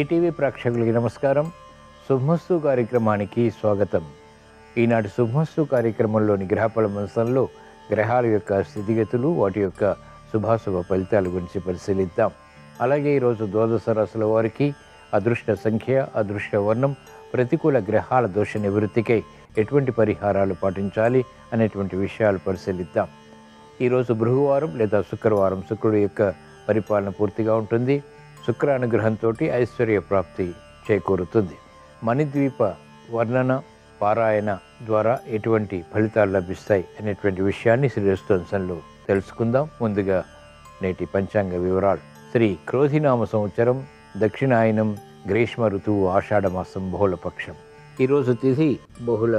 ETV ప్రేక్షకులకి నమస్కారం. శుభమస్తు కార్యక్రమానికి స్వాగతం. ఈనాటి శుభమస్తు కార్యక్రమంలోని గ్రహఫల మంచంలో గ్రహాల యొక్క స్థితిగతులు, వాటి యొక్క శుభాశుభ ఫలితాల గురించి పరిశీలిద్దాం. అలాగే ఈరోజు ద్వాదశ రాశుల వారికి అదృష్ట సంఖ్య, అదృష్ట వర్ణం, ప్రతికూల గ్రహాల దోష నివృత్తికై ఎటువంటి పరిహారాలు పాటించాలి అనేటువంటి విషయాలు పరిశీలిద్దాం. ఈరోజు బృహవారం లేదా శుక్రవారం, శుక్రుడి యొక్క పరిపాలన పూర్తిగా ఉంటుంది. శుక్ర అనుగ్రహంతో ఐశ్వర్య ప్రాప్తి చేకూరుతుంది. మణిద్వీప వర్ణన పారాయణ ద్వారా ఎటువంటి ఫలితాలు లభిస్తాయి అనేటువంటి విషయాన్ని శ్రీరస్తువంశంలో తెలుసుకుందాం. ముందుగా నేటి పంచాంగ వివరాలు. శ్రీ క్రోధినామ సంవత్సరం, దక్షిణాయనం, గ్రీష్మ ఋతువు, ఆషాఢమాసం, బహుళపక్షం. ఈరోజు తిథి బహుళ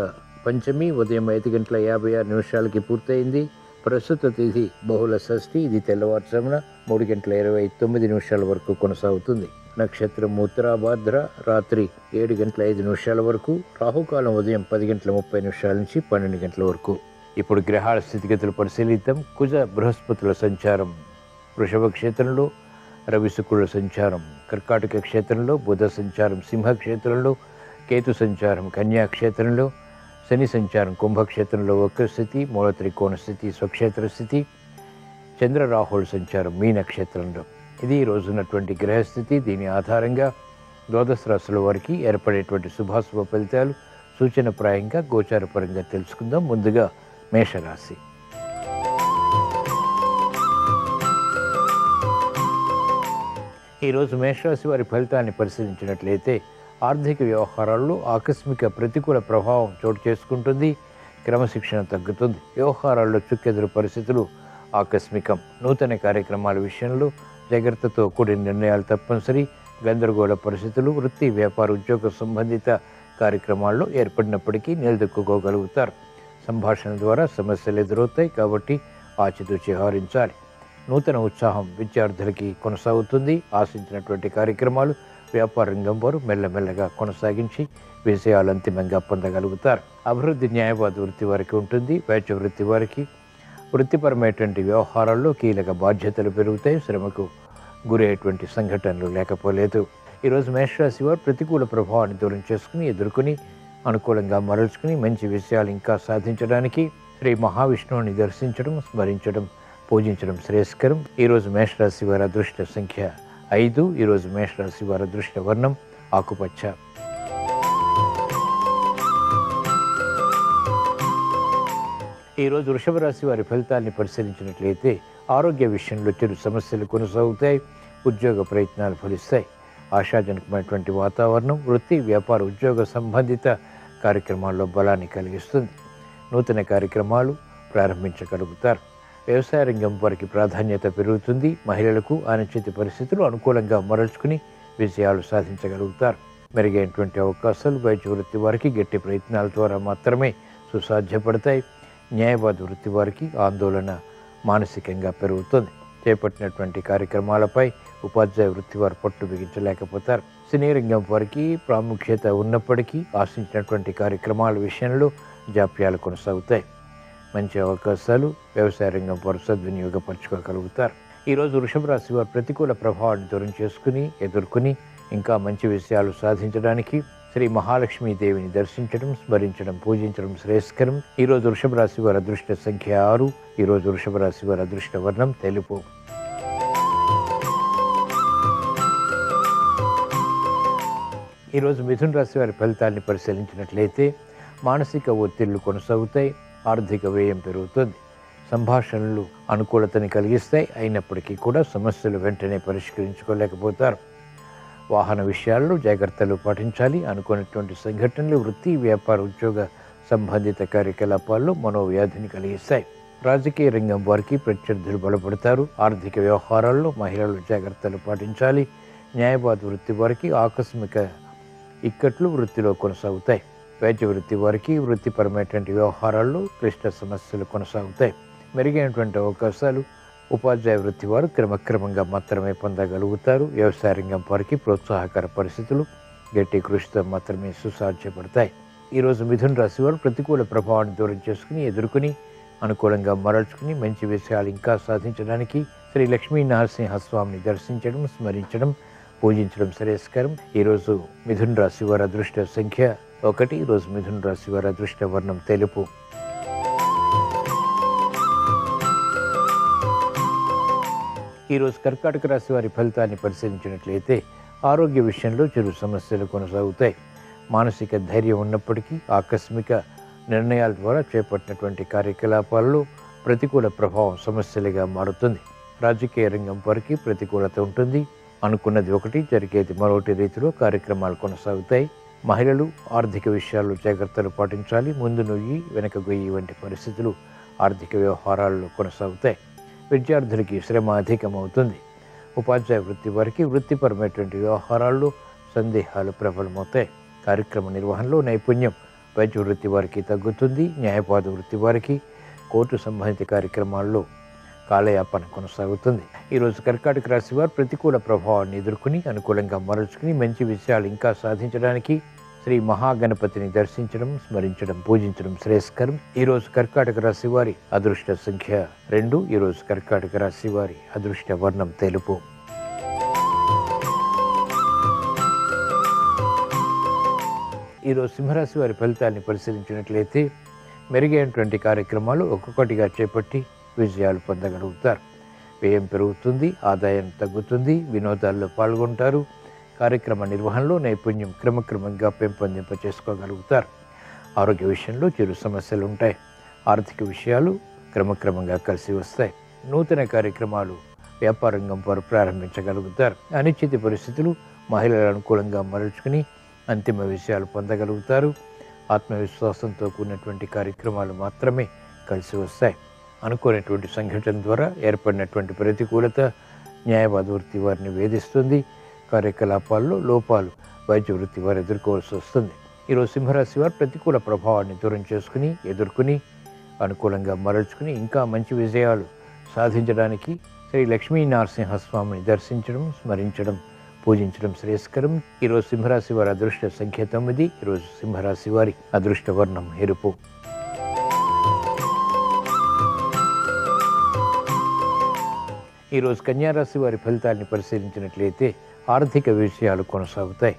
పంచమి, ఉదయం 5:56 పూర్తయింది. ప్రస్తుత తిథి బహుళ షష్ఠి, ఇది తెల్లవారుజామున 3:29 వరకు కొనసాగుతుంది. నక్షత్రం ఉత్తరాభాద్ర, రాత్రి 7:05 వరకు. రాహుకాలం ఉదయం 10:30 నుంచి 12 గంటల వరకు. ఇప్పుడు గ్రహాల స్థితిగతులు పరిశీలిద్దాం. కుజ బృహస్పతుల సంచారం వృషభ క్షేత్రంలో, రవి శుక్రుల సంచారం కర్కాటక క్షేత్రంలో, బుధ సంచారం సింహ క్షేత్రంలో, కేతు సంచారం కన్యా క్షేత్రంలో, శని సంచారం కుంభక్షేత్రంలో వక్రస్థితి, మూల త్రికోణ స్థితి, స్వక్షేత్ర స్థితి, చంద్ర రాహుల సంచారం మీన క్షేత్రంలో. ఇది ఈ రోజున్నటువంటి గ్రహస్థితి. దీని ఆధారంగా ద్వాదశ రాశుల వారికి ఏర్పడేటువంటి శుభాశుభ ఫలితాలు సూచనప్రాయంగా గోచారపరంగా తెలుసుకుందాం. ముందుగా మేషరాశి. ఈరోజు మేషరాశి వారి ఫలితాన్ని పరిశీలించినట్లయితే ఆర్థిక వ్యవహారాల్లో ఆకస్మిక ప్రతికూల ప్రభావం చోటు చేసుకుంటుంది. క్రమశిక్షణ తగ్గుతుంది. వ్యవహారాల్లో చుక్కెదురు పరిస్థితులు ఆకస్మికం. నూతన కార్యక్రమాల విషయంలో జాగ్రత్తతో కూడిన నిర్ణయాలు తప్పనిసరి. గందరగోళ పరిస్థితులు వృత్తి, వ్యాపార, ఉద్యోగ సంబంధిత కార్యక్రమాల్లో ఏర్పడినప్పటికీ నిలదొక్కుకోగలుగుతారు. సంభాషణ ద్వారా సమస్యలు ఎదురవుతాయి కాబట్టి ఆచితూచి వ్యవహరించాలి. నూతన ఉత్సాహం విద్యార్థులకి కొనసాగుతుంది. ఆశించినటువంటి కార్యక్రమాలు వ్యాపార రంగం వారు మెల్లమెల్లగా కొనసాగించి విజయాలు అంతిమంగా పొందగలుగుతారు. అభివృద్ధి న్యాయవాద వృత్తి వారికి ఉంటుంది. వైద్య వృత్తి వారికి వృత్తిపరమైనటువంటి వ్యవహారాల్లో కీలక బాధ్యతలు పెరుగుతాయి. శ్రమకు గురయ్యేటువంటి సంఘటనలు లేకపోలేదు. ఈరోజు మేషరాశి వారు ప్రతికూల ప్రభావాన్ని దూరం చేసుకుని, ఎదుర్కొని, అనుకూలంగా మరల్చుకుని మంచి విషయాలు ఇంకా సాధించడానికి శ్రీ మహావిష్ణువుని దర్శించడం, స్మరించడం, పూజించడం శ్రేయస్కరం. ఈరోజు మేషరాశి వారి అదృష్ట సంఖ్య 5. ఈరోజు మేషరాశి వారి అదృష్ట వర్ణం ఆకుపచ్చ. ఈరోజు వృషభ రాశి వారి ఫలితాన్ని పరిశీలించినట్లయితే ఆరోగ్య విషయంలో చెడు సమస్యలు కొనసాగుతాయి. ఉద్యోగ ప్రయత్నాలు ఫలిస్తాయి. ఆశాజనకమైనటువంటి వాతావరణం వృత్తి, వ్యాపార, ఉద్యోగ సంబంధిత కార్యక్రమాల్లో బలాన్ని కలిగిస్తుంది. నూతన కార్యక్రమాలు ప్రారంభించగలుగుతారు. వ్యవసాయ రంగం వారికి ప్రాధాన్యత పెరుగుతుంది. మహిళలకు అనిశ్చిత పరిస్థితులు అనుకూలంగా మరల్చుకుని విజయాలు సాధించగలుగుతారు. మెరుగైనటువంటి అవకాశాలు వైద్య వృత్తి వారికి గట్టి ప్రయత్నాల ద్వారా మాత్రమే సుసాధ్యపడతాయి. న్యాయవాద వృత్తి వారికి ఆందోళన మానసికంగా పెరుగుతుంది. చేపట్టినటువంటి కార్యక్రమాలపై ఉపాధ్యాయ వృత్తి వారు పట్టు బిగించలేకపోతారు. సినీ రంగం వారికి ప్రాముఖ్యత ఉన్నప్పటికీ ఆశించినటువంటి కార్యక్రమాల విషయంలో జాప్యాలు కొనసాగుతాయి. మంచి అవకాశాలు వ్యవసాయ రంగం వారు సద్వినియోగపరచుకోగలుగుతారు. ఈరోజు వృషభ రాశి వారు ప్రతికూల ప్రభావాన్ని దూరం చేసుకుని, ఎదుర్కొని ఇంకా మంచి విషయాలు సాధించడానికి శ్రీ మహాలక్ష్మీదేవిని దర్శించడం, స్మరించడం, పూజించడం శ్రేయస్కరం. ఈరోజు వృషభ రాశి వారి అదృష్ట సంఖ్య 6. ఈరోజు వృషభ రాశి వారి అదృష్ట వర్ణం తెలుపు. ఈరోజు మిథున రాశి వారి ఫలితాన్ని పరిశీలించినట్లయితే మానసిక ఒత్తిళ్లు కొనసాగుతాయి. ఆర్థిక వ్యయం పెరుగుతుంది. సంభాషణలు అనుకూలతని కలిగిస్తాయి. అయినప్పటికీ కూడా సమస్యలు వెంటనే పరిష్కరించుకోలేకపోతారు. వాహన విషయాల్లో జాగ్రత్తలు పాటించాలి. అనుకున్నటువంటి సంఘటనలు వృత్తి, వ్యాపార, ఉద్యోగ సంబంధిత కార్యకలాపాల్లో మనోవ్యాధిని కలిగిస్తాయి. రాజకీయ రంగం వారికి ప్రత్యర్థులు బలపడతారు. ఆర్థిక వ్యవహారాల్లో మహిళలు జాగ్రత్తలు పాటించాలి. న్యాయవాద వృత్తి వారికి ఆకస్మిక ఇక్కట్లు వృత్తిలో కొనసాగుతాయి. వైద్య వృత్తి వారికి వృత్తిపరమైనటువంటి వ్యవహారాల్లో క్లిష్ట సమస్యలు కొనసాగుతాయి. మెరుగైనటువంటి అవకాశాలు ఉపాధ్యాయ వృత్తి వారు క్రమక్రమంగా మాత్రమే పొందగలుగుతారు. వ్యవసాయ రంగం వారికి ప్రోత్సాహకర పరిస్థితులు గట్టి కృషితో మాత్రమే సుసాధ్యపడతాయి. ఈరోజు మిథున రాశి వారు ప్రతికూల ప్రభావాన్ని దూరం చేసుకుని, ఎదుర్కొని, అనుకూలంగా మరల్చుకుని మంచి విషయాలు ఇంకా సాధించడానికి శ్రీ లక్ష్మీ నరసింహస్వామిని దర్శించడం, స్మరించడం, పూజించడం శ్రేయస్కరం. ఈరోజు మిథున రాశి వారి అదృష్ట సంఖ్య 1. ఈరోజు మిథున రాశి వారి అదృష్ట వర్ణం తెలుపు. ఈరోజు కర్కాటక రాశి వారి ఫలితాన్ని పరిశీలించినట్లయితే ఆరోగ్య విషయంలో చిరు సమస్యలు కొనసాగుతాయి. మానసిక ధైర్యం ఉన్నప్పటికీ ఆకస్మిక నిర్ణయాల ద్వారా చేపట్టినటువంటి కార్యకలాపాల్లో ప్రతికూల ప్రభావం సమస్యలుగా మారుతుంది. రాజకీయ రంగం వారికి ప్రతికూలత ఉంటుంది. అనుకున్నది ఒకటి, జరిగేది మరొకటి రీతిలో కార్యక్రమాలు కొనసాగుతాయి. మహిళలు ఆర్థిక విషయాల్లో జాగ్రత్తలు పాటించాలి. ముందు నుయ్యి వెనక గొయ్యి వంటి పరిస్థితులు ఆర్థిక వ్యవహారాల్లో కొనసాగుతాయి. విద్యార్థులకి శ్రమ అధికమవుతుంది. ఉపాధ్యాయ వృత్తి వారికి వృత్తిపరమైనటువంటి వ్యవహారాల్లో సందేహాలు ప్రబలమవుతాయి. కార్యక్రమ నిర్వహణలో నైపుణ్యం వైద్య వృత్తి వారికి తగ్గుతుంది. న్యాయవాద వృత్తి వారికి కోర్టు సంబంధిత కార్యక్రమాల్లో కాలయాపన కొనసాగుతుంది. ఈరోజు కర్కాటక రాశి వారు ప్రతికూల ప్రభావాన్ని ఎదుర్కొని అనుకూలంగా మరల్చుకుని మంచి విషయాలు ఇంకా సాధించడానికి శ్రీ మహాగణపతిని దర్శించడం, స్మరించడం, పూజించడం శ్రేయస్కరం. ఈరోజు కర్కాటక రాశి వారి అదృష్ట సంఖ్య 2. ఈరోజు కర్కాటక రాశి వారి అదృష్ట వర్ణం తెలుపు. ఈరోజు సింహరాశి వారి ఫలితాన్ని పరిశీలించినట్లయితే మెరుగైనటువంటి కార్యక్రమాలు ఒక్కొక్కటిగా చేపట్టి విజయాలు పొందగలుగుతారు. వ్యయం పెరుగుతుంది, ఆదాయం తగ్గుతుంది, వినోదాల్లో పాల్గొంటారు. కార్యక్రమ నిర్వహణలో నైపుణ్యం క్రమక్రమంగా పెంపొందింప చేసుకోగలుగుతారు. ఆరోగ్య విషయంలో చిరు సమస్యలు ఉంటాయి. ఆర్థిక విషయాలు క్రమక్రమంగా కలిసి వస్తాయి. నూతన కార్యక్రమాలు వ్యాపారంగం వారు ప్రారంభించగలుగుతారు. అనిశ్చిత పరిస్థితులు మహిళలు అనుకూలంగా మరల్చుకుని అంతిమ విషయాలు పొందగలుగుతారు. ఆత్మవిశ్వాసంతో కూడినటువంటి కార్యక్రమాలు మాత్రమే కలిసి వస్తాయి. అనుకోనటువంటి సంఘటన ద్వారా ఏర్పడినటువంటి ప్రతికూలత న్యాయవాద వృత్తి వారిని వేధిస్తుంది. కార్యకలాపాల్లో లోపాలు వైద్య వృత్తి వారు ఎదుర్కోవాల్సి వస్తుంది. ఈరోజు సింహరాశి వారు ప్రతికూల ప్రభావాన్ని దూరం చేసుకుని ఎదుర్కొని అనుకూలంగా మరల్చుకుని ఇంకా మంచి విజయాలు సాధించడానికి శ్రీ లక్ష్మీ నరసింహస్వామిని దర్శించడం, స్మరించడం, పూజించడం శ్రేయస్కరం. ఈరోజు సింహరాశి వారి అదృష్ట సంఖ్య 9. ఈరోజు సింహరాశి వారి అదృష్ట వర్ణం ఎరుపు. ఈరోజు కన్యారాశి వారి ఫలితాన్ని పరిశీలించినట్లయితే ఆర్థిక విషయాలు కొనసాగుతాయి.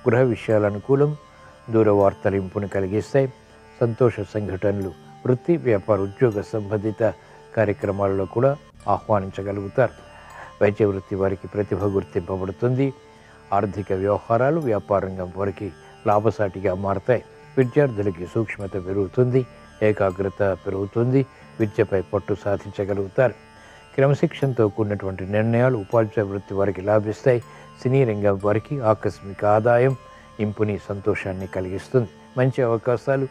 గృహ విషయాల అనుకూలం, దూర వార్తలింపును కలిగిస్తాయి. సంతోష సంఘటనలు వృత్తి, వ్యాపార, ఉద్యోగ సంబంధిత కార్యక్రమాల్లో కూడా ఆహ్వానించగలుగుతారు. వైద్య వృత్తి వారికి ప్రతిభ గుర్తింపబడుతుంది. ఆర్థిక వ్యవహారాలు వ్యాపారంగం వారికి లాభసాటిగా మారతాయి. విద్యార్థులకి సూక్ష్మత పెరుగుతుంది, ఏకాగ్రత పెరుగుతుంది. విద్యపై పట్టు సాధించగలుగుతారు. క్రమశిక్షణతో కూడినటువంటి నిర్ణయాలు ఉపాధ్యాయ వృత్తి వారికి లాభిస్తాయి. సినీ రంగం వారికి ఆకస్మిక ఆదాయం ఇంపుని సంతోషాన్ని కలిగిస్తుంది. మంచి అవకాశాలు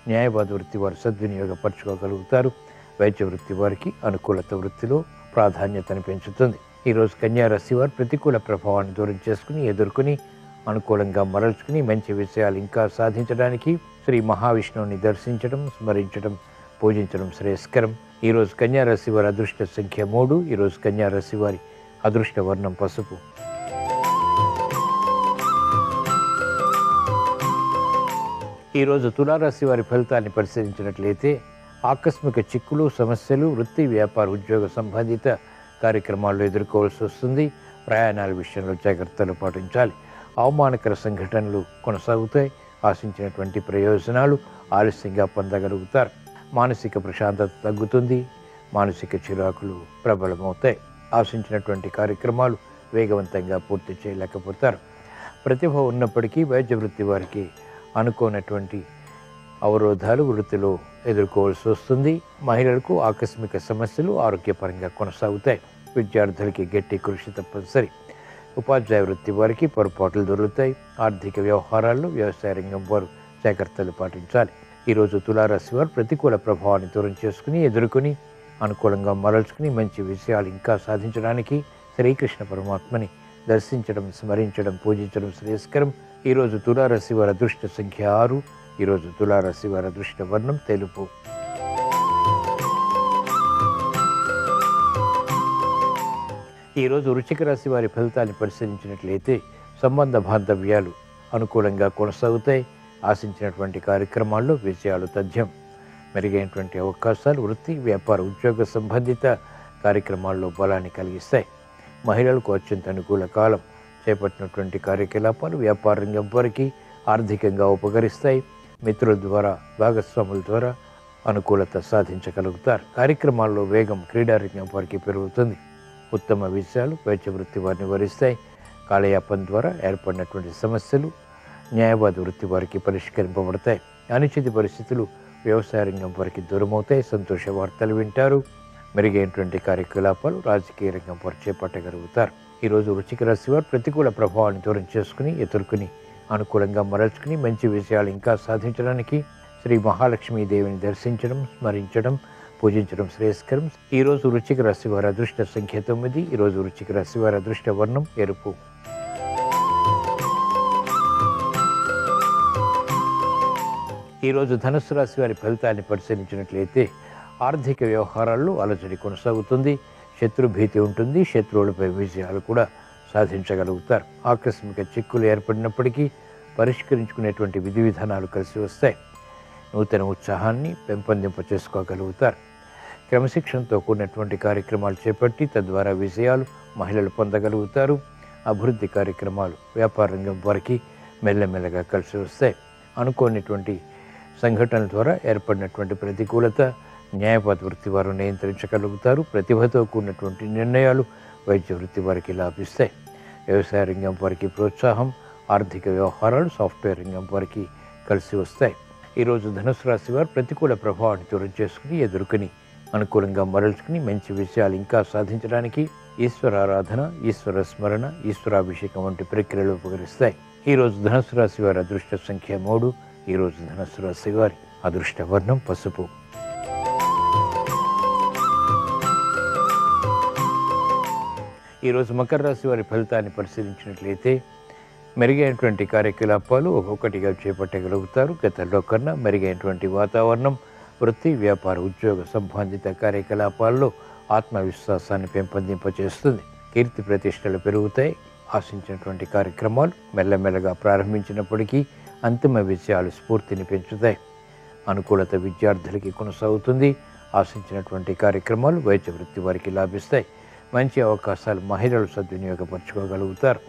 న్యాయవాద వృత్తి వారు సద్వినియోగపరచుకోగలుగుతారు. వైద్య వృత్తి వారికి అనుకూలత వృత్తిలో ప్రాధాన్యతను పెంచుతుంది. ఈరోజు కన్యారాశి వారు ప్రతికూల ప్రభావాన్ని దూరం చేసుకుని ఎదుర్కొని అనుకూలంగా మరల్చుకుని మంచి విషయాలు ఇంకా సాధించడానికి శ్రీ మహావిష్ణువుని దర్శించడం, స్మరించడం, పూజించడం శ్రేయస్కరం. ఈరోజు కన్యారాశి వారి అదృష్ట సంఖ్య 3. ఈరోజు కన్యారాశి వారి అదృష్ట వర్ణం పసుపు. ఈరోజు తులారాశి వారి ఫలితాన్ని పరిశీలించినట్లయితే ఆకస్మిక చిక్కులు, సమస్యలు వృత్తి, వ్యాపార, ఉద్యోగ సంబంధిత కార్యక్రమాల్లో ఎదుర్కోవాల్సి వస్తుంది. ప్రయాణాల విషయంలో జాగ్రత్తలు పాటించాలి. అవమానకర సంఘటనలు కొనసాగుతాయి. ఆశించినటువంటి ప్రయోజనాలు ఆలస్యంగా పొందగలుగుతారు. మానసిక ప్రశాంతత తగ్గుతుంది. మానసిక చిరాకులు ప్రబలమవుతాయి. ఆశించినటువంటి కార్యక్రమాలు వేగవంతంగా పూర్తి చేయలేకపోతారు. ప్రతిభ ఉన్నప్పటికీ వైద్య వృత్తి వారికి అనుకోనటువంటి అవరోధాలు వృత్తిలో ఎదుర్కోవాల్సి వస్తుంది. మహిళలకు ఆకస్మిక సమస్యలు ఆరోగ్యపరంగా కొనసాగుతాయి. విద్యార్థులకి గట్టి కృషి తప్పనిసరి. ఉపాధ్యాయ వృత్తి వారికి పొరపాట్లు దొరుకుతాయి. ఆర్థిక వ్యవహారాల్లో వ్యవసాయ రంగం వారు జాగ్రత్తలు పాటించాలి. ఈరోజు తులారాశి వారు ప్రతికూల ప్రభావాన్ని దూరం చేసుకుని ఎదుర్కొని అనుకూలంగా మరల్చుకుని మంచి విషయాలు ఇంకా సాధించడానికి శ్రీకృష్ణ పరమాత్మని దర్శించడం, స్మరించడం, పూజించడం శ్రేయస్కరం. ఈరోజు తులారాశి వారి అదృష్ట సంఖ్య 6. ఈరోజు తులారాశి వారి అదృష్ట వర్ణం తెలుపు. ఈరోజు వృశ్చిక రాశి వారి ఫలితాన్ని పరిశీలించినట్లయితే సంబంధ బాంధవ్యాలు అనుకూలంగా కొనసాగుతాయి. ఆశించినటువంటి కార్యక్రమాల్లో విజయాలు తథ్యం. మెరుగైనటువంటి అవకాశాలు వృత్తి, వ్యాపార, ఉద్యోగ సంబంధిత కార్యక్రమాల్లో బలాన్ని కలిగిస్తాయి. మహిళలకు అత్యంత అనుకూల కాలం. చేపట్టినటువంటి కార్యకలాపాలు వ్యాపార రంగం వారికి ఆర్థికంగా ఉపకరిస్తాయి. మిత్రుల ద్వారా, భాగస్వాముల ద్వారా అనుకూలత సాధించగలుగుతారు. కార్యక్రమాల్లో వేగం క్రీడారంగం వారికి పెరుగుతుంది. ఉత్తమ విషయాలు వైద్య వృత్తి వారిని వరిస్తాయి. కాలయాపన ద్వారా ఏర్పడినటువంటి సమస్యలు న్యాయవాద వృత్తి వారికి పరిష్కరింపబడతాయి. అనిశ్చిత పరిస్థితులు వ్యవసాయ రంగం వారికి దూరమవుతాయి. సంతోష వార్తలు వింటారు. మెరుగైనటువంటి కార్యకలాపాలు రాజకీయ రంగం వారు చేపట్టగలుగుతారు. ఈరోజు వృశ్చిక రాశి వారు ప్రతికూల ప్రభావాన్ని దూరం చేసుకుని ఎదుర్కొని అనుకూలంగా మరల్చుకుని మంచి విషయాలు ఇంకా సాధించడానికి శ్రీ మహాలక్ష్మీదేవిని దర్శించడం, స్మరించడం, పూజించడం శ్రేయస్కరం. ఈరోజు వృశ్చిక రాశి వారి అదృష్ట సంఖ్య 9. ఈరోజు వృశ్చిక రాశి వారి అదృష్ట వర్ణం ఎరుపు. ఈరోజు ధనుస్సు రాశి వారి ఫలితాన్ని పరిశీలించినట్లయితే ఆర్థిక వ్యవహారాల్లో అలజడి కొనసాగుతుంది. శత్రుభీతి ఉంటుంది. శత్రువులపై విజయాలు కూడా సాధించగలుగుతారు. ఆకస్మిక చిక్కులు ఏర్పడినప్పటికీ పరిష్కరించుకునేటువంటి విధి విధానాలు కలిసి వస్తాయి. నూతన ఉత్సాహాన్ని పెంపొందింప చేసుకోగలుగుతారు. క్రమశిక్షణతో కూడినటువంటి కార్యక్రమాలు చేపట్టి తద్వారా విజయాలు మహిళలు పొందగలుగుతారు. అభివృద్ధి కార్యక్రమాలు వ్యాపార రంగం వారికి మెల్లమెల్లగా కలిసి వస్తాయి. అనుకోనిటువంటి సంఘటనల ద్వారా ఏర్పడినటువంటి ప్రతికూలత న్యాయవాద వృత్తి వారు నియంత్రించగలుగుతారు. ప్రతిభతో కూడినటువంటి నిర్ణయాలు వైద్య వృత్తి వారికి లాభిస్తాయి. వ్యవసాయ రంగం వారికి ప్రోత్సాహం, ఆర్థిక వ్యవహారాలు సాఫ్ట్వేర్ రంగం వారికి కలిసి వస్తాయి. ఈరోజు ధనుసు రాశి వారు ప్రతికూల ప్రభావాన్ని దూరం చేసుకుని ఎదుర్కొని అనుకూలంగా మరల్చుకుని మంచి విషయాలు ఇంకా సాధించడానికి ఈశ్వర ఆరాధన, ఈశ్వర స్మరణ, ఈశ్వరాభిషేకం వంటి ప్రక్రియలు ఉపకరిస్తాయి. ఈరోజు ధనుసు రాశి వారి అదృష్ట సంఖ్య 3. ఈరోజు ధనుసు రాశి వారి అదృష్ట వర్ణం పసుపు. ఈరోజు మకర రాశి వారి ఫలితాన్ని పరిశీలించినట్లయితే మెరుగైనటువంటి కార్యకలాపాలు ఒక్కొక్కటిగా చేపట్టగలుగుతారు. గతంలో కన్నా మెరుగైనటువంటి వాతావరణం వృత్తి, వ్యాపార, ఉద్యోగ సంబంధిత కార్యకలాపాల్లో ఆత్మవిశ్వాసాన్ని పెంపొందింపచేస్తుంది. కీర్తి ప్రతిష్టలు పెరుగుతాయి. ఆశించినటువంటి కార్యక్రమాలు మెల్లమెల్లగా ప్రారంభించినప్పటికీ అంతిమ విజయాలు స్ఫూర్తిని పెంచుతాయి. అనుకూలత విద్యార్థులకి కొనసాగుతుంది. ఆశించినటువంటి కార్యక్రమాలు వైద్య వృత్తి వారికి లాభిస్తాయి. మంచి అవకాశాలు మహిళలు సద్వినియోగపరచుకోగలుగుతారు.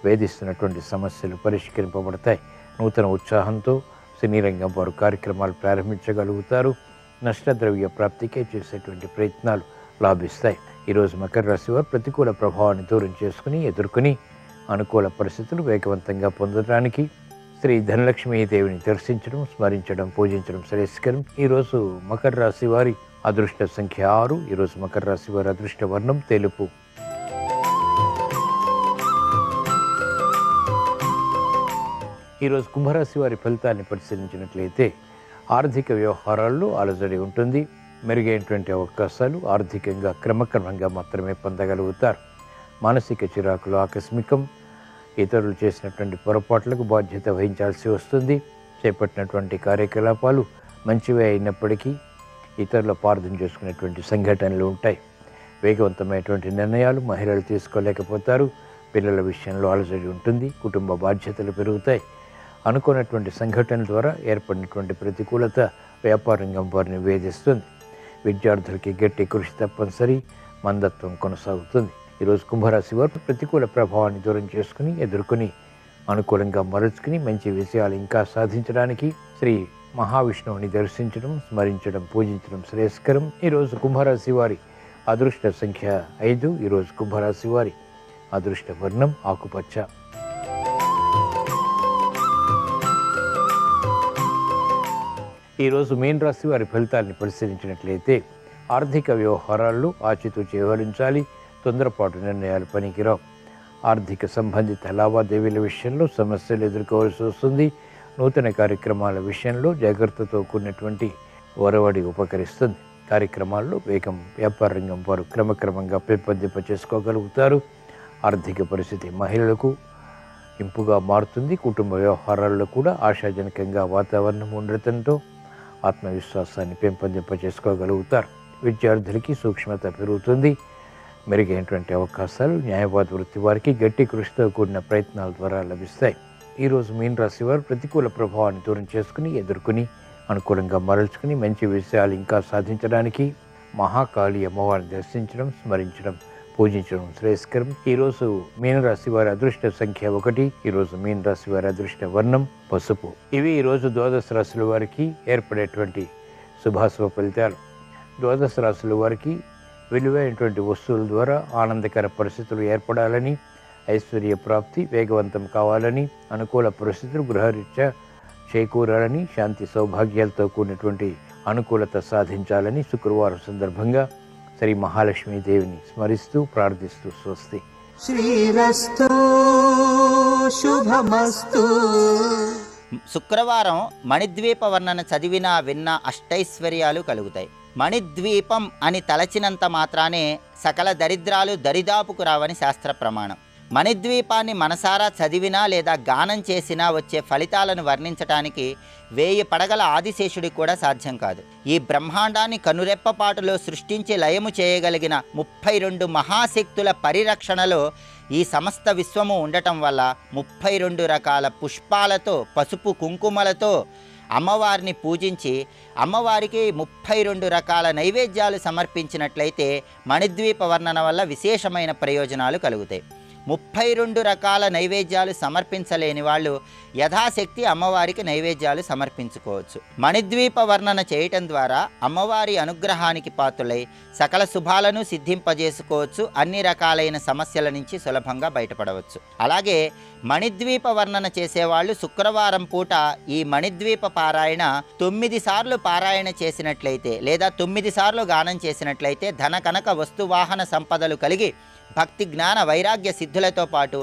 వేధిస్తున్నటువంటి సమస్యలు పరిష్కరింపబడతాయి. నూతన ఉత్సాహంతో సినీ రంగం వారు కార్యక్రమాలు ప్రారంభించగలుగుతారు. నష్టద్రవ్య ప్రాప్తికే చేసేటువంటి ప్రయత్నాలు లాభిస్తాయి. ఈరోజు మకర రాశి వారు ప్రతికూల ప్రభావాన్ని దూరం చేసుకుని ఎదుర్కొని అనుకూల పరిస్థితులు వేగవంతంగా పొందడానికి శ్రీ ధనలక్ష్మీదేవిని దర్శించడం, స్మరించడం, పూజించడం శ్రేయస్కరం. ఈరోజు మకర రాశి వారి అదృష్ట సంఖ్య 6. ఈరోజు మకర రాశి వారి అదృష్ట వర్ణం తెలుపు. ఈరోజు కుంభరాశి వారి ఫలితాన్ని పరిశీలించినట్లయితే ఆర్థిక వ్యవహారాల్లో అలజడి ఉంటుంది. మెరుగైనటువంటి అవకాశాలు ఆర్థికంగా క్రమక్రమంగా మాత్రమే పొందగలుగుతారు. మానసిక చిరాకులు ఆకస్మికం. ఇతరులు చేసినటువంటి పొరపాట్లకు బాధ్యత వహించాల్సి వస్తుంది. చేపట్టినటువంటి కార్యకలాపాలు మంచివే అయినప్పటికీ ఇతరులు అపార్థం చేసుకునేటువంటి సంఘటనలు ఉంటాయి. వేగవంతమైనటువంటి నిర్ణయాలు మహిళలు తీసుకోలేకపోతారు. పిల్లల విషయంలో అలజడి ఉంటుంది. కుటుంబ బాధ్యతలు పెరుగుతాయి. అనుకున్నటువంటి సంఘటనల ద్వారా ఏర్పడినటువంటి ప్రతికూలత వ్యాపార రంగం వారిని వేధిస్తుంది. విద్యార్థులకి గట్టి కృషి తప్పనిసరి. మందత్వం కొనసాగుతుంది. ఈరోజు కుంభరాశి వారు ప్రతికూల ప్రభావాన్ని దూరం చేసుకుని ఎదుర్కొని అనుకూలంగా మరల్చుకుని మంచి విషయాలు ఇంకా సాధించడానికి శ్రీ మహావిష్ణువుని దర్శించడం, స్మరించడం, పూజించడం శ్రేయస్కరం. ఈరోజు కుంభరాశి వారి అదృష్ట సంఖ్య 5. ఈరోజు కుంభరాశి వారి అదృష్ట వర్ణం ఆకుపచ్చ. ఈరోజు మీన రాశి వారి ఫలితాన్ని పరిశీలించినట్లయితే ఆర్థిక వ్యవహారాల్లో ఆచితూచి వ్యవహరించాలి. తొందరపాటు నిర్ణయాలు పనికిరావు. ఆర్థిక సంబంధిత లావాదేవీల విషయంలో సమస్యలు ఎదుర్కోవాల్సి వస్తుంది. నూతన కార్యక్రమాల విషయంలో జాగ్రత్తతో కూడినటువంటి ఒరవడి ఉపకరిస్తుంది. కార్యక్రమాల్లో వేగం వ్యాపార రంగం వారు క్రమక్రమంగా పెంపొందింప చేసుకోగలుగుతారు. ఆర్థిక పరిస్థితి మహిళలకు ఇంపుగా మారుతుంది. కుటుంబ వ్యవహారాల్లో కూడా ఆశాజనకంగా వాతావరణం ఉండటంతో ఆత్మవిశ్వాసాన్ని పెంపొందింప చేసుకోగలుగుతారు. విద్యార్థులకి సూక్ష్మత పెరుగుతుంది. మెరుగైనటువంటి అవకాశాలు న్యాయవాద వృత్తి వారికి గట్టి కృషితో కూడిన ప్రయత్నాల ద్వారా లభిస్తాయి. ఈరోజు మీన రాశి వారు ప్రతికూల ప్రభావాన్ని దూరం చేసుకుని ఎదుర్కొని అనుకూలంగా మరల్చుకుని మంచి విషయాలు ఇంకా సాధించడానికి మహాకాళి అమ్మవారిని దర్శించడం, స్మరించడం, పూజించడం శ్రేయస్కరం. ఈరోజు మీనరాశి వారి అదృష్ట సంఖ్య 1. ఈరోజు మీనరాశి వారి అదృష్ట వర్ణం పసుపు. ఇవి ఈరోజు ద్వాదశ రాశుల వారికి ఏర్పడేటువంటి శుభాశుభ ఫలితాలు. ద్వాదశ రాశుల వారికి విలువైనటువంటి వస్తువుల ద్వారా ఆనందకర పరిస్థితులు ఏర్పడాలని, ఐశ్వర్య ప్రాప్తి వేగవంతం కావాలని, అనుకూల పరిస్థితులు గృహరీత్యా చేకూరాలని, శాంతి సౌభాగ్యాలతో కూడినటువంటి అనుకూలత సాధించాలని శుక్రవారం సందర్భంగా శ్రీ మహాలక్ష్మీదేవిని స్మరిస్తూ ప్రార్థిస్తూ స్వస్తి. శ్రీరస్తు శుభమస్తు. శుక్రవారం మణిద్వీప వర్ణన చదివినా విన్నా అష్టైశ్వర్యాలు కలుగుతాయి. మణిద్వీపం అని తలచినంత మాత్రానే సకల దరిద్రాలు దరిదాపుకు రావని శాస్త్ర ప్రమాణం. మణిద్వీపాన్ని మనసారా చదివినా లేదా గానం చేసినా వచ్చే ఫలితాలను వర్ణించటానికి 1000 పడగల ఆదిశేషుడికి కూడా సాధ్యం కాదు. ఈ బ్రహ్మాండాన్ని కనురెప్పపాటులో సృష్టించి లయము చేయగలిగిన 32 మహాశక్తుల పరిరక్షణలో ఈ సమస్త విశ్వము ఉండటం వల్ల 32 రకాల పుష్పాలతో, పసుపు కుంకుమలతో అమ్మవారిని పూజించి అమ్మవారికి 32 రకాల నైవేద్యాలు సమర్పించినట్లయితే మణిద్వీప వర్ణన వల్ల విశేషమైన ప్రయోజనాలు కలుగుతాయి. 32 రకాల నైవేద్యాలు సమర్పించలేని వాళ్ళు యథాశక్తి అమ్మవారికి నైవేద్యాలు సమర్పించుకోవచ్చు. మణిద్వీప వర్ణన చేయటం ద్వారా అమ్మవారి అనుగ్రహానికి పాత్రులై సకల శుభాలను సిద్ధింపజేసుకోవచ్చు. అన్ని రకాలైన సమస్యల నుంచి సులభంగా బయటపడవచ్చు. అలాగే మణిద్వీప వర్ణన చేసేవాళ్ళు శుక్రవారం పూట ఈ మణిద్వీప పారాయణ 9 సార్లు పారాయణ చేసినట్లయితే లేదా 9 సార్లు గానం చేసినట్లయితే ధన కనక వస్తువాహన సంపదలు కలిగి భక్తి జ్ఞాన వైరాగ్య సిద్ధులతో పాటు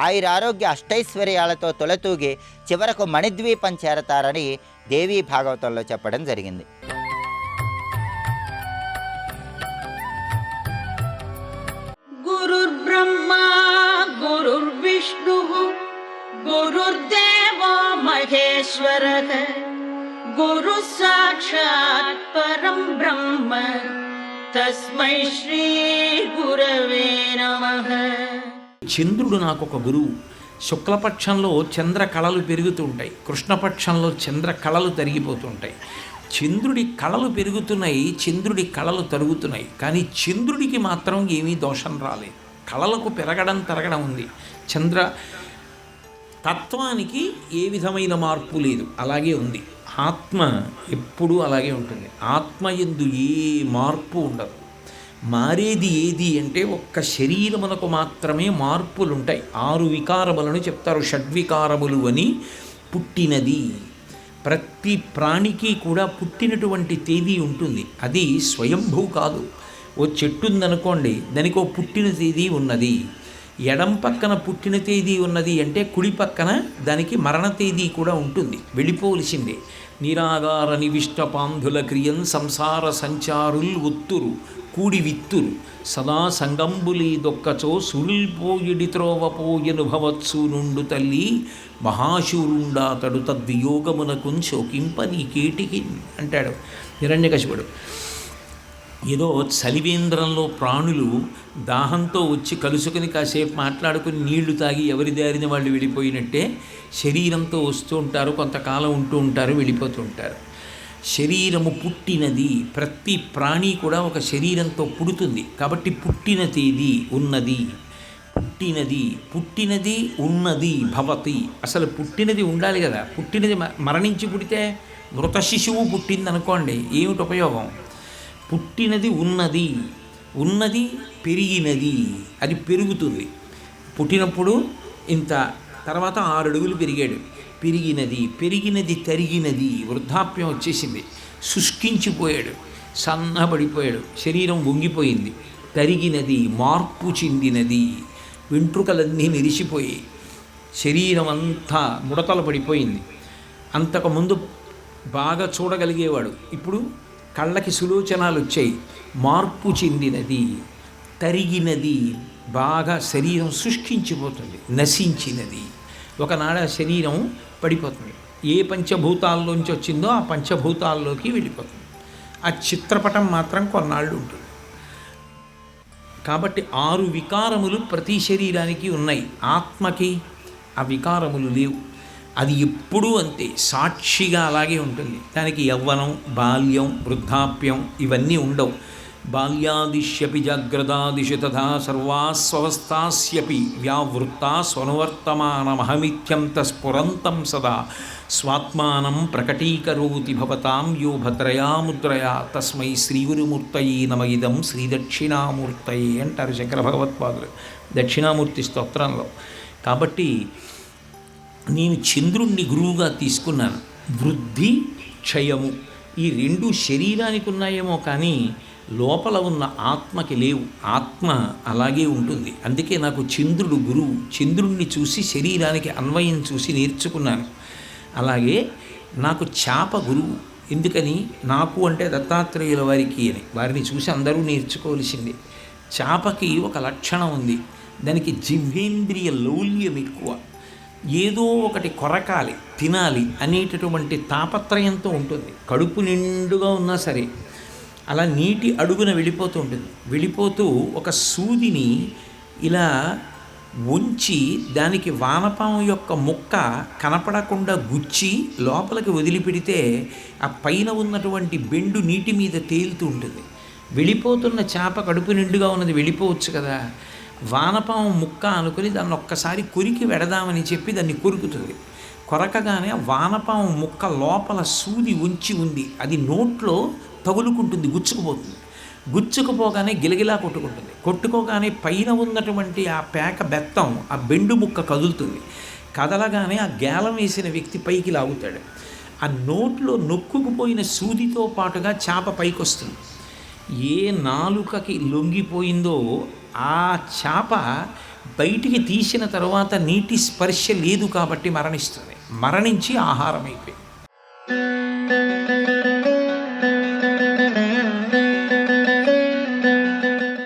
ఆయురారోగ్య అష్టైశ్వర్యాలతో తొలతూగి చివరకు మణిద్వీపం చేరతారని దేవీ భాగవతంలో చెప్పడం జరిగింది. గురుర్బ్రహ్మా గురుర్విష్ణుః గురుర్దేవో మహేశ్వరః గురుః సాక్షాత్ పరం బ్రహ్మ తస్మై శ్రీ గురవే నమః. చంద్రుడు నాకు ఒక గురువు. శుక్లపక్షంలో చంద్ర కళలు పెరుగుతూ ఉంటాయి, కృష్ణపక్షంలో చంద్ర కళలు తరిగిపోతుంటాయి. చంద్రుడి కళలు పెరుగుతున్నాయి, చంద్రుడి కళలు తరుగుతున్నాయి, కానీ చంద్రుడికి మాత్రం ఏమీ దోషం రాలేదు. కళలకు పెరగడం తరగడం ఉంది. చంద్ర తత్వానికి ఏ విధమైన మార్పు లేదు, అలాగే ఉంది. ఆత్మ ఎప్పుడూ అలాగే ఉంటుంది. ఆత్మ యందు ఏ మార్పు ఉండదు. మారేది ఏది అంటే ఒక్క శరీరమునకు మాత్రమే మార్పులు ఉంటాయి. 6 వికారములను చెప్తారు. షడ్వికారములు అని. పుట్టినది, ప్రతి ప్రాణికి కూడా పుట్టినటువంటి తేదీ ఉంటుంది. అది స్వయంభూ కాదు. ఓ చెట్టు ఉందనుకోండి, దానికి ఓ పుట్టిన తేదీ ఉన్నది. ఎడం పక్కన పుట్టిన తేదీ ఉన్నది అంటే కుడి పక్కన దానికి మరణ తేదీ కూడా ఉంటుంది. వెళ్ళిపోవలసిందే. నిరాగార నివిష్ట పాంధుల క్రియం సంసార సంచారుల్ ఒత్తురు కూడి విత్తురు సదా సంగంబులీ దొక్కచో సురుల్పోయిడి త్రోవపోయను భవత్సు నుండు తల్లి మహాశూరుండాతడు తద్వియోగమునకు శోకింపని కేటికి అంటాడు హిరణ్యకశిపుడు. ఏదో చలివేంద్రంలో ప్రాణులు దాహంతో వచ్చి కలుసుకుని కాసేపు మాట్లాడుకుని నీళ్లు తాగి ఎవరి దారిన వాళ్ళు వెళ్ళిపోయినట్టే శరీరంతో వస్తూ ఉంటారు, కొంతకాలం ఉంటూ ఉంటారు, వెళ్ళిపోతూ ఉంటారు. శరీరము పుట్టినది. ప్రతి ప్రాణి కూడా ఒక శరీరంతో పుడుతుంది. కాబట్టి పుట్టిన తేదీ ఉన్నది, పుట్టినది ఉన్నది భవతి. అసలు పుట్టినది ఉండాలి కదా. పుట్టినది మరణించి పుడితే మృత శిశువు పుట్టిందనుకోండి, ఏమిటి ఉపయోగం? పుట్టినది ఉన్నది పెరిగినది, అది పెరుగుతుంది. పుట్టినప్పుడు ఇంత, తర్వాత 6 అడుగులు పెరిగాడు, పెరిగినది తరిగినది, వృద్ధాప్యం వచ్చేసింది, శుష్కించిపోయాడు, సన్నబడిపోయాడు, శరీరం వంగిపోయింది, తరిగినది, మార్పు చెందినది, వెంట్రుకలన్నీ నిరిసిపోయి శరీరం అంతా ముడతలు పడిపోయింది. అంతకుముందు బాగా చూడగలిగేవాడు, ఇప్పుడు కళ్ళకి సులోచనాలు వచ్చాయి. మార్పు చెందినది, తరిగినది, బాగా శరీరం శుష్కించిపోతుంది, నశించినది. ఒకనాడ శరీరం పడిపోతుంది. ఏ పంచభూతాల్లోంచి వచ్చిందో ఆ పంచభూతాల్లోకి వెళ్ళిపోతుంది. ఆ చిత్రపటం మాత్రం కొన్నాళ్ళు ఉంటుంది. కాబట్టి 6 వికారములు ప్రతి శరీరానికి ఉన్నాయి. ఆత్మకి ఆ వికారములు లేవు. అది ఎప్పుడూ అంతే, సాక్షిగా అలాగే ఉంటుంది. దానికి యవ్వనం, బాల్యం, వృద్ధాప్యం ఇవన్నీ ఉండవు. బాల్యాదిష్యపి జాగ్రదాదిషు తథా సర్వాస్వస్థాస్యపి వ్యావృత్తా స్వనువర్తమానమహమిత్యం తస్ఫురంతం సదా స్వాత్మానం ప్రకటీకరోతి భవతాం యో భద్రయా ముద్రయా తస్మై శ్రీగురుమూర్తయే నమ ఇదం శ్రీదక్షిణామూర్తయే అంటారు శంకర భగవత్పాదులు దక్షిణామూర్తి స్తోత్రంలో. కాబట్టి నేను చంద్రుణ్ణి గురువుగా తీసుకున్నాను. వృద్ధి క్షయము ఈ రెండు శరీరానికి ఉన్నాయేమో కానీ లోపల ఉన్న ఆత్మకి లేవు. ఆత్మ అలాగే ఉంటుంది. అందుకే నాకు చంద్రుడు గురువు. చంద్రుణ్ణి చూసి శరీరానికి అన్వయం చూసి నేర్చుకున్నాను. అలాగే నాకు చాప గురువు. ఎందుకని? నాకు అంటే దత్తాత్రేయుల వారికి అని, వారిని చూసి అందరూ నేర్చుకోవలసింది. చాపకి ఒక లక్షణం ఉంది, దానికి జిహ్వేంద్రియ లౌల్యం ఎక్కువ. ఏదో ఒకటి కొరకాలి, తినాలి అనేటటువంటి తాపత్రయంతో ఉంటుంది. కడుపు నిండుగా ఉన్నా సరే అలా నీటి అడుగున వెళ్ళిపోతూ ఉంటుంది. వెళ్ళిపోతూ ఒక సూదిని ఇలా ఉంచి దానికి వానపాము యొక్క ముక్క కనపడకుండా గుచ్చి లోపలికి వదిలిపెడితే ఆ పైన ఉన్నటువంటి బెండు నీటి మీద తేలుతూ ఉంటుంది. వెళ్ళిపోతున్న చేప కడుపు నిండుగా ఉన్నది వెళ్ళిపోవచ్చు కదా, వానపాము ముక్క అనుకుని దాన్ని ఒక్కసారి కొరికి వెడదామని చెప్పి దాన్ని కొరుకుతుంది. కొరకగానే ఆ వానపాము ముక్క లోపల సూది ఉంచి ఉంది, అది నోట్లో తగులుకుంటుంది, గుచ్చుకుపోతుంది. గుచ్చుకుపోగానే గిలగిలా కొట్టుకుంటుంది. కొట్టుకోగానే పైన ఉన్నటువంటి ఆ పేక బెత్తం, ఆ బెండు ముక్క కదులుతుంది. కదలగానే ఆ గేలం వేసిన వ్యక్తి పైకి లాగుతాడు. ఆ నోట్లో నొక్కుకుపోయిన సూదితో పాటుగా చేప పైకి వస్తుంది. ఏ నాలుకకి లొంగిపోయిందో ఆ చేప బయటికి తీసిన తర్వాత నీటి స్పర్శ లేదు కాబట్టి మరణిస్తుంది. మరణించి ఆహారం అయిపోయింది.